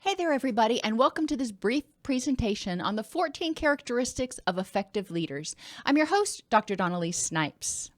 Hey there, everybody, and welcome to this brief presentation on the 14 characteristics of effective leaders. I'm your host, Dr. Elise Snipes.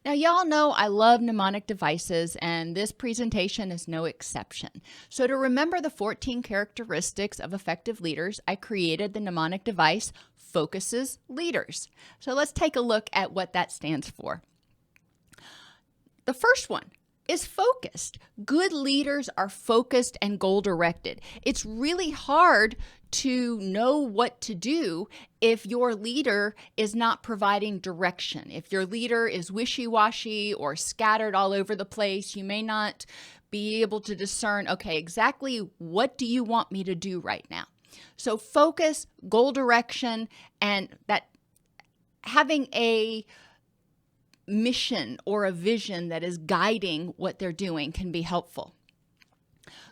Now, y'all know I love mnemonic devices, and this presentation is no exception. So to remember the 14 characteristics of effective leaders, I created the mnemonic device Focuses Leaders. So let's take a look at what that stands for. The first one is focused. Good leaders are focused and goal-directed. It's really hard to know what to do if your leader is not providing direction. If your leader is wishy-washy or scattered all over the place, you may not be able to discern, okay, exactly what do you want me to do right now? So focus, goal direction, and that having a mission or a vision that is guiding what they're doing can be helpful.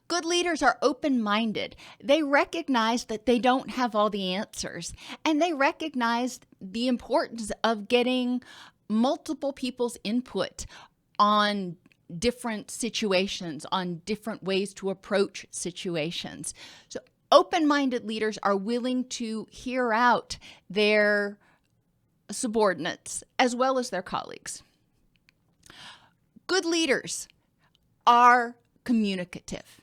Good leaders are open-minded. They recognize that they don't have all the answers, and they recognize the importance of getting multiple people's input on different situations, on different ways to approach situations. So open-minded leaders are willing to hear out their subordinates as well as their colleagues. Good leaders are communicative.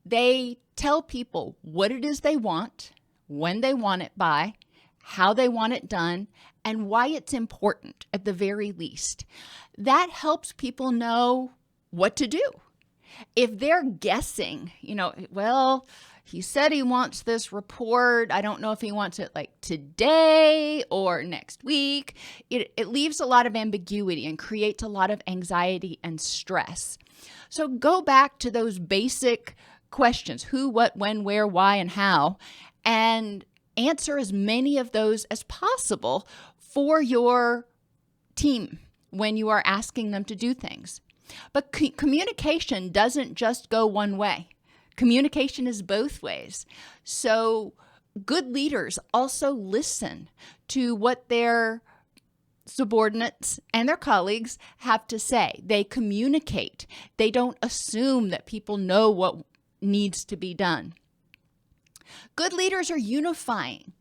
They tell people what it is they want, when they want it by, how they want it done, and why it's important at the very least. That helps people know what to do. If they're guessing, he said he wants this report. I don't know if he wants it like today or next week. It leaves a lot of ambiguity and creates a lot of anxiety and stress. So go back to those basic questions: who, what, when, where, why, and how, and answer as many of those as possible for your team when you are asking them to do things. But communication doesn't just go one way. Communication is both ways. So good leaders also listen to what their subordinates and their colleagues have to say. They communicate. They don't assume that people know what needs to be done. Good leaders are unifying.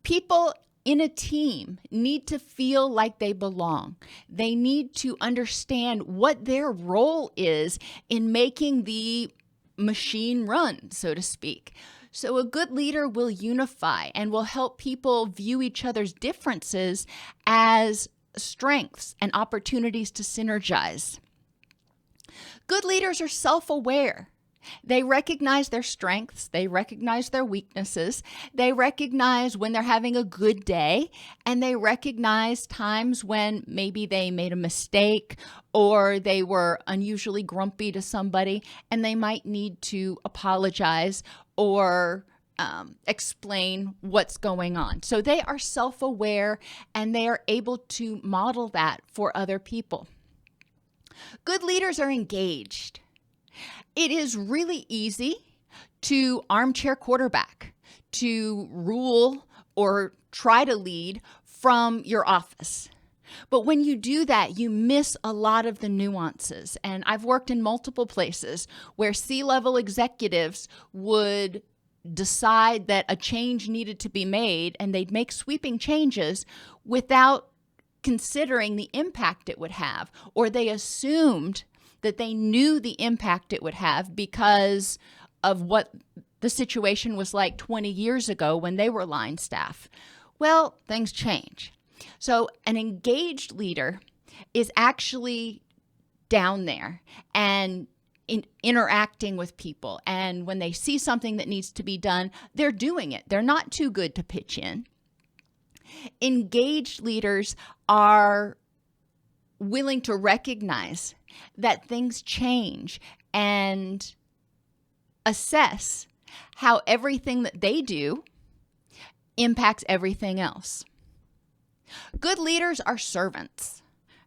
People in a team need to feel like they belong. They need to understand what their role is in making the machine run, so to speak. So a good leader will unify and will help people view each other's differences as strengths and opportunities to synergize. Good leaders are self-aware. They recognize their strengths, they recognize their weaknesses, they recognize when they're having a good day, and they recognize times when maybe they made a mistake or they were unusually grumpy to somebody and they might need to apologize or explain what's going on. So they are self-aware and they are able to model that for other people. Good leaders are engaged. It is really easy to armchair quarterback, to rule or try to lead from your office. But when you do that, you miss a lot of the nuances. And I've worked in multiple places where C-level executives would decide that a change needed to be made, and they'd make sweeping changes without considering the impact it would have, or they assumed that they knew the impact it would have because of what the situation was like 20 years ago when they were line staff. Well, things change. So an engaged leader is actually down there and interacting with people. And when they see something that needs to be done, they're doing it. They're not too good to pitch in. Engaged leaders are willing to recognize that things change and assess how everything that they do impacts everything else. Good leaders are servants.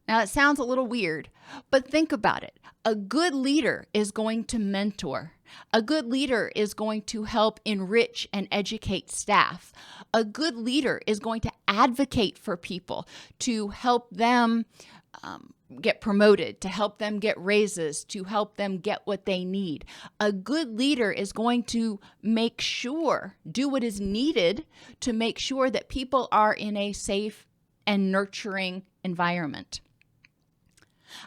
Now, it sounds a little weird, but think about it. A good leader is going to mentor. A good leader is going to help enrich and educate staff. A good leader is going to advocate for people to help them get promoted, to help them get raises, to help them get what they need. A good leader is going to make sure, do what is needed to make sure that people are in a safe and nurturing environment.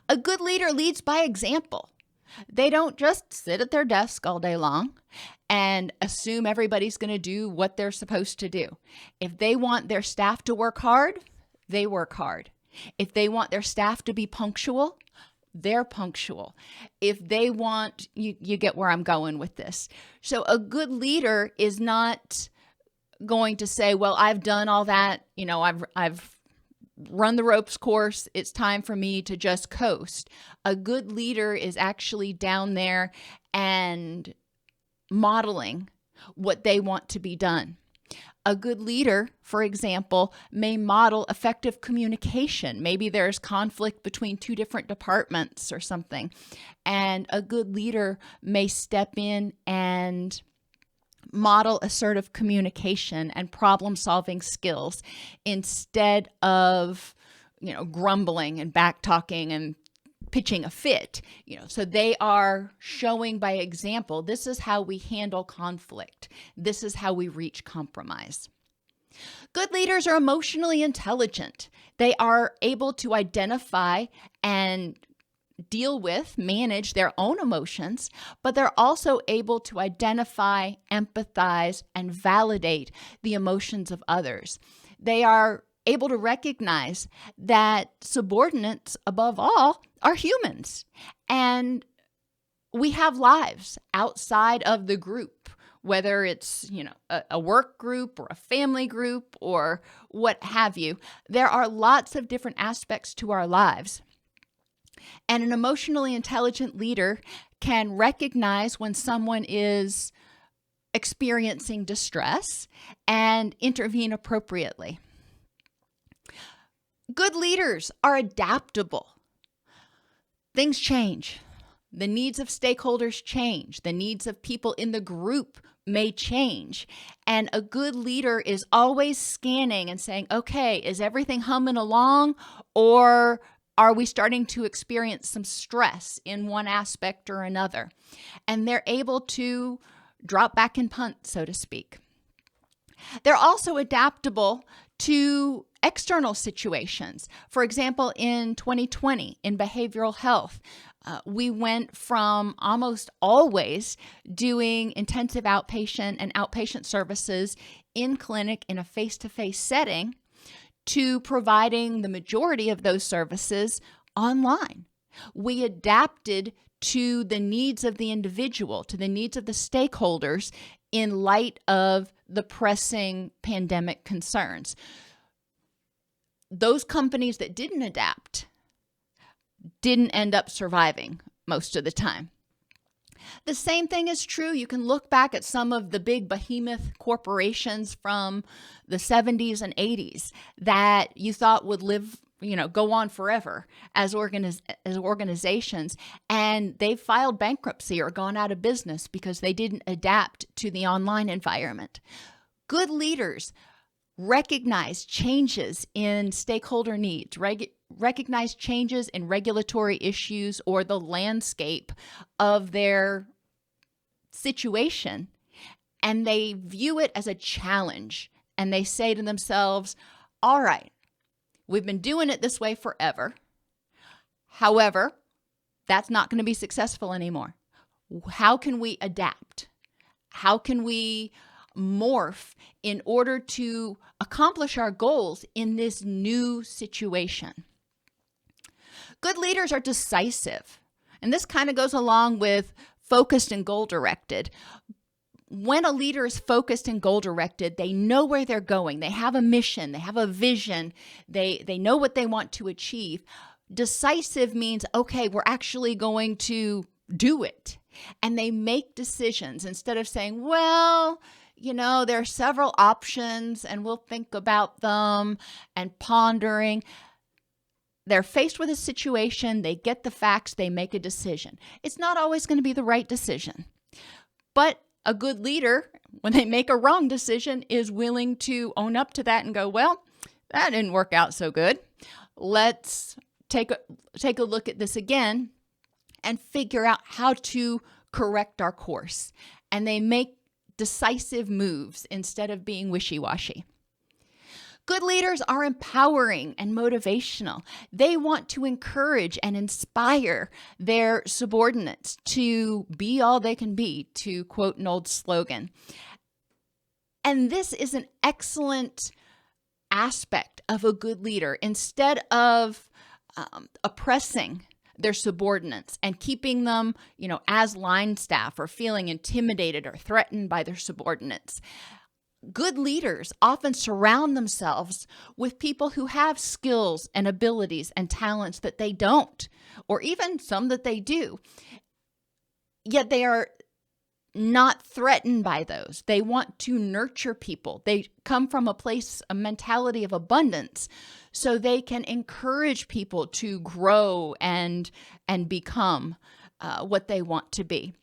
A good leader leads by example. They don't just sit at their desk all day long and assume everybody's going to do what they're supposed to do. If they want their staff to work hard, they work hard. If they want their staff to be punctual, they're punctual. If they want, you get where I'm going with this. So a good leader is not going to say, well, I've done all that, I've run the ropes course, it's time for me to just coast. A good leader is actually down there and modeling what they want to be done. A good leader, for example, may model effective communication. Maybe there's conflict between two different departments or something. And a good leader may step in and model assertive communication and problem-solving skills instead of, grumbling and back-talking and pitching a fit. So they are showing by example, this is how we handle conflict. This is how we reach compromise. Good leaders are emotionally intelligent. They are able to identify and deal with, manage their own emotions, but they're also able to identify, empathize, and validate the emotions of others. They are able to recognize that subordinates, above all, are humans, and we have lives outside of the group, whether it's, a work group or a family group or what have you. There are lots of different aspects to our lives. And an emotionally intelligent leader can recognize when someone is experiencing distress and intervene appropriately. Good leaders are adaptable. Things change. The needs of stakeholders change. The needs of people in the group may change. And a good leader is always scanning and saying, okay, is everything humming along, or are we starting to experience some stress in one aspect or another? And they're able to drop back and punt, so to speak. They're also adaptable to external situations. For example, in 2020, in behavioral health, we went from almost always doing intensive outpatient and outpatient services in clinic in a face-to-face setting to providing the majority of those services online. We adapted to the needs of the individual, to the needs of the stakeholders in light of the pressing pandemic concerns. Those companies that didn't adapt didn't end up surviving most of the time. The same thing is true. You can look back at some of the big behemoth corporations from the 70s and 80s that you thought would live, go on forever as organizations, and they've filed bankruptcy or gone out of business because they didn't adapt to the online environment. Good leaders recognize changes in stakeholder needs, recognize changes in regulatory issues or the landscape of their situation, and they view it as a challenge. And they say to themselves, all right, we've been doing it this way forever. However, that's not going to be successful anymore. How can we adapt? How can we morph in order to accomplish our goals in this new situation? Good leaders are decisive. And this kind of goes along with focused and goal-directed. When a leader is focused and goal-directed, they know where they're going. They have a mission. They have a vision. They know what they want to achieve. Decisive means, okay, we're actually going to do it. And they make decisions instead of saying, well, there are several options and we'll think about them and pondering. They're faced with a situation, they get the facts, they make a decision. It's not always going to be the right decision. But a good leader, when they make a wrong decision, is willing to own up to that and go, well, that didn't work out so good. Let's take a look at this again and figure out how to correct our course. And they make decisive moves instead of being wishy-washy. Good leaders are empowering and motivational. They want to encourage and inspire their subordinates to be all they can be, to quote an old slogan. And this is an excellent aspect of a good leader. Instead of oppressing their subordinates and keeping them, as line staff or feeling intimidated or threatened by their subordinates, good leaders often surround themselves with people who have skills and abilities and talents that they don't, or even some that they do. Yet they are not threatened by those. They want to nurture people. They come from a mentality of abundance, so they can encourage people to grow and become what they want to be.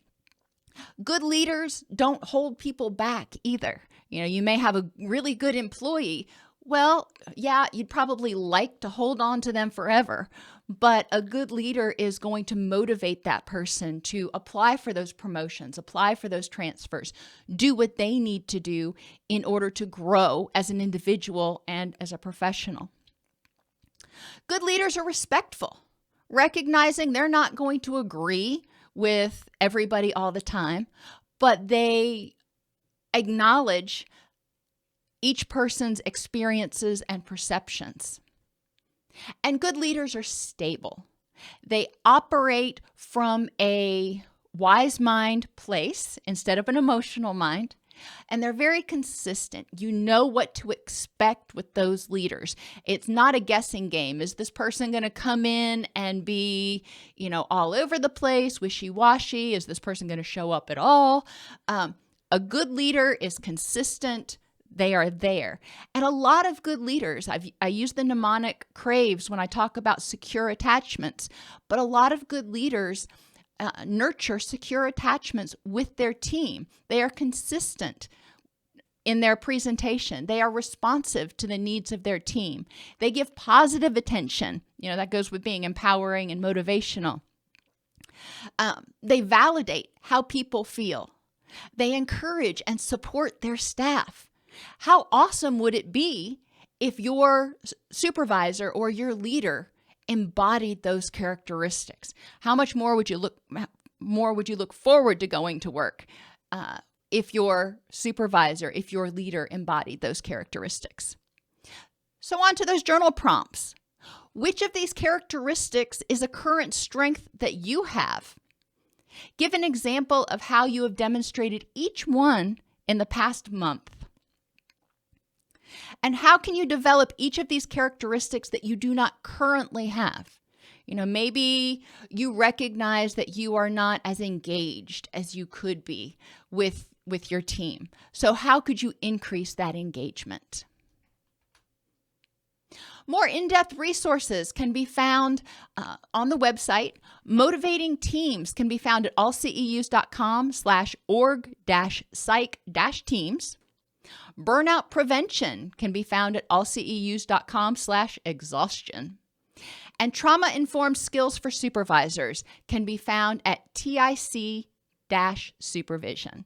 Good leaders don't hold people back either. You may have a really good employee. Well, yeah, you'd probably like to hold on to them forever, but a good leader is going to motivate that person to apply for those promotions, apply for those transfers, do what they need to do in order to grow as an individual and as a professional. Good leaders are respectful, recognizing they're not going to agree with everybody all the time, but they acknowledge each person's experiences and perceptions. And good leaders are stable. They operate from a wise mind place instead of an emotional mind, and they're very consistent. You know what to expect with those leaders. It's not a guessing game. Is this person going to come in and be, all over the place, wishy-washy? Is this person going to show up at all? A good leader is consistent. They are there. And a lot of good leaders, I use the mnemonic CRAVES when I talk about secure attachments, but a lot of good leaders nurture secure attachments with their team. They are consistent in their presentation. They are responsive to the needs of their team. They give positive attention. That goes with being empowering and motivational. They validate how people feel. They encourage and support their staff. How awesome would it be if your supervisor or your leader embodied those characteristics? How much more would you look forward to going to work if your supervisor, if your leader embodied those characteristics? So on to those journal prompts. Which of these characteristics is a current strength that you have? Give an example of how you have demonstrated each one in the past month. And how can you develop each of these characteristics that you do not currently have? Maybe you recognize that you are not as engaged as you could be with your team. So how could you increase that engagement? More in-depth resources can be found on the website. Motivating teams can be found at allceus.com/org-psych-teams. Burnout prevention can be found at allceus.com/exhaustion. And trauma-informed skills for supervisors can be found at TIC-supervision.